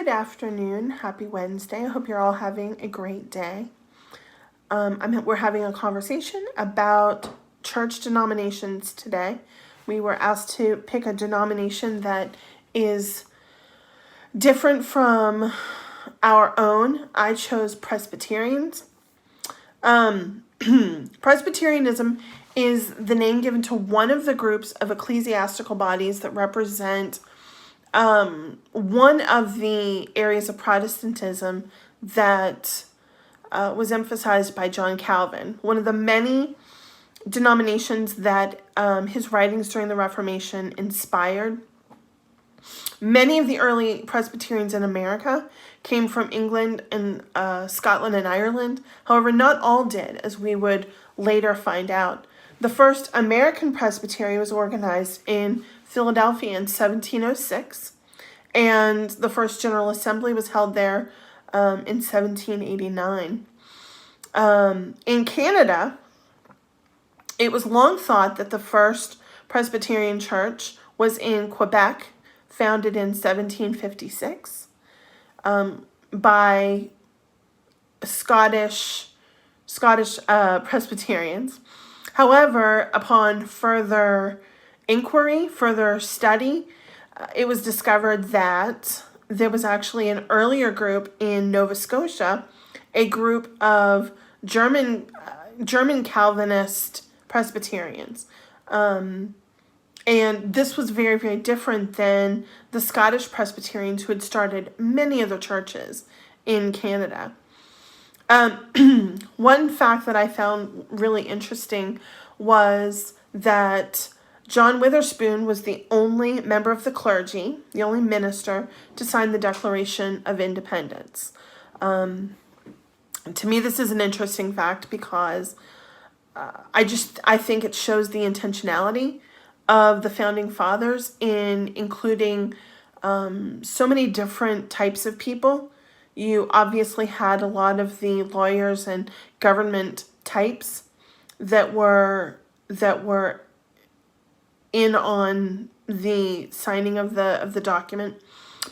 Good afternoon. Happy Wednesday. I hope you're all having a great day. We're having a conversation about church denominations today. We were asked to pick a denomination that is different from our own. I chose Presbyterians. Presbyterianism is the name given to one of the groups of ecclesiastical bodies that represent one of the areas of Protestantism that was emphasized by John Calvin. One of the many denominations that his writings during the Reformation inspired. Many of the early Presbyterians in America came from England and Scotland and Ireland. However, not all did, as we would later find out. The first American Presbytery was organized in Philadelphia in 1706, and the first General Assembly was held there in 1789. In Canada, it was long thought that the first Presbyterian church was in Quebec, founded in 1756 by Scottish Presbyterians. However, upon further inquiry, further study, it was discovered that there was actually an earlier group in Nova Scotia, a group of German Calvinist Presbyterians. And this was very, very different than the Scottish Presbyterians who had started many other churches in Canada. One fact that I found really interesting was that John Witherspoon was the only member of the clergy, the only minister, to sign the Declaration of Independence. To me, this is an interesting fact because I think it shows the intentionality of the Founding Fathers in including so many different types of people. You obviously had a lot of the lawyers and government types that were in on the signing of the document,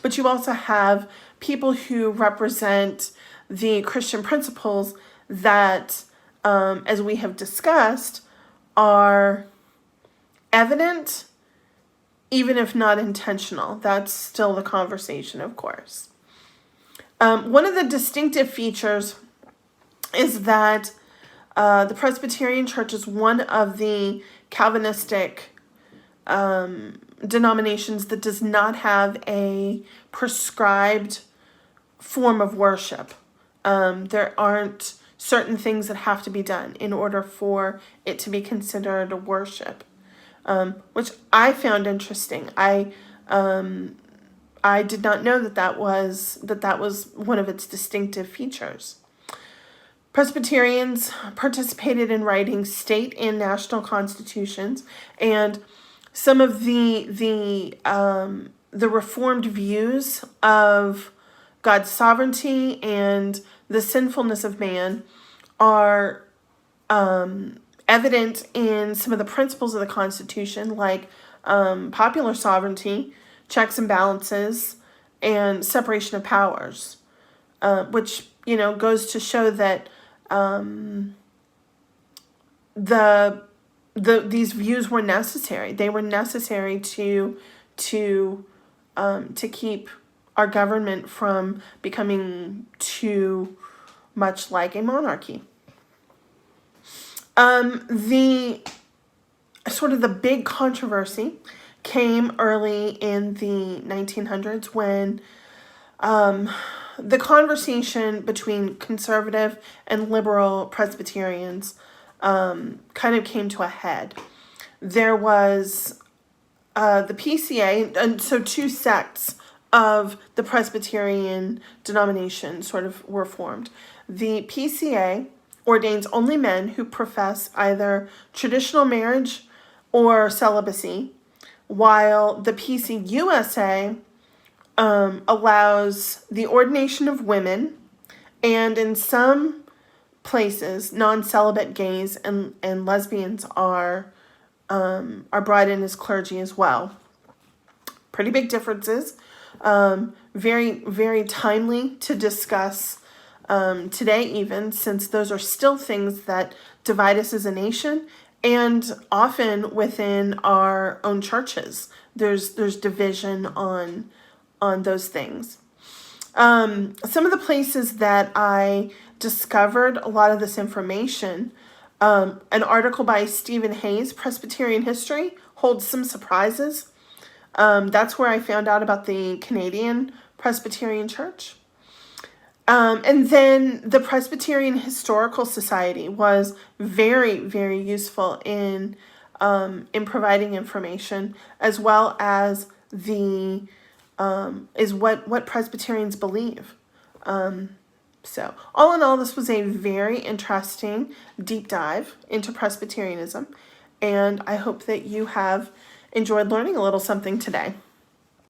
but you also have people who represent the Christian principles that, as we have discussed, are evident, even if not intentional. That's still the conversation, of course. One of the distinctive features is that the Presbyterian Church is one of the Calvinistic denominations that does not have a prescribed form of worship. There aren't certain things that have to be done in order for it to be considered a worship, which I found interesting. I did not know that was one of its distinctive features. Presbyterians participated in writing state and national constitutions, and some of the Reformed views of God's sovereignty and the sinfulness of man are evident in some of the principles of the Constitution, like popular sovereignty, checks and balances, and separation of powers, which goes to show that these views were necessary. They were necessary to keep our government from becoming too much like a monarchy. The big controversy came early in the 1900s when the conversation between conservative and liberal Presbyterians kind of came to a head. There was the PCA, and so two sects of the Presbyterian denomination were formed. The PCA ordains only men who profess either traditional marriage or celibacy, while the PCUSA allows the ordination of women, and in some places, non-celibate gays and lesbians are brought in as clergy as well. Pretty big differences, Very, very timely to discuss today, even since those are still things that divide us as a nation, and often within our own churches, there's division on those things. Some of the places that I discovered a lot of this information, an article by Stephen Hayes, Presbyterian History, holds some surprises. That's where I found out about the Canadian Presbyterian Church. And then the Presbyterian Historical Society was very, very useful in providing information, as well as what Presbyterians believe. So all in all, this was a very interesting deep dive into Presbyterianism, and I hope that you have enjoyed learning a little something today.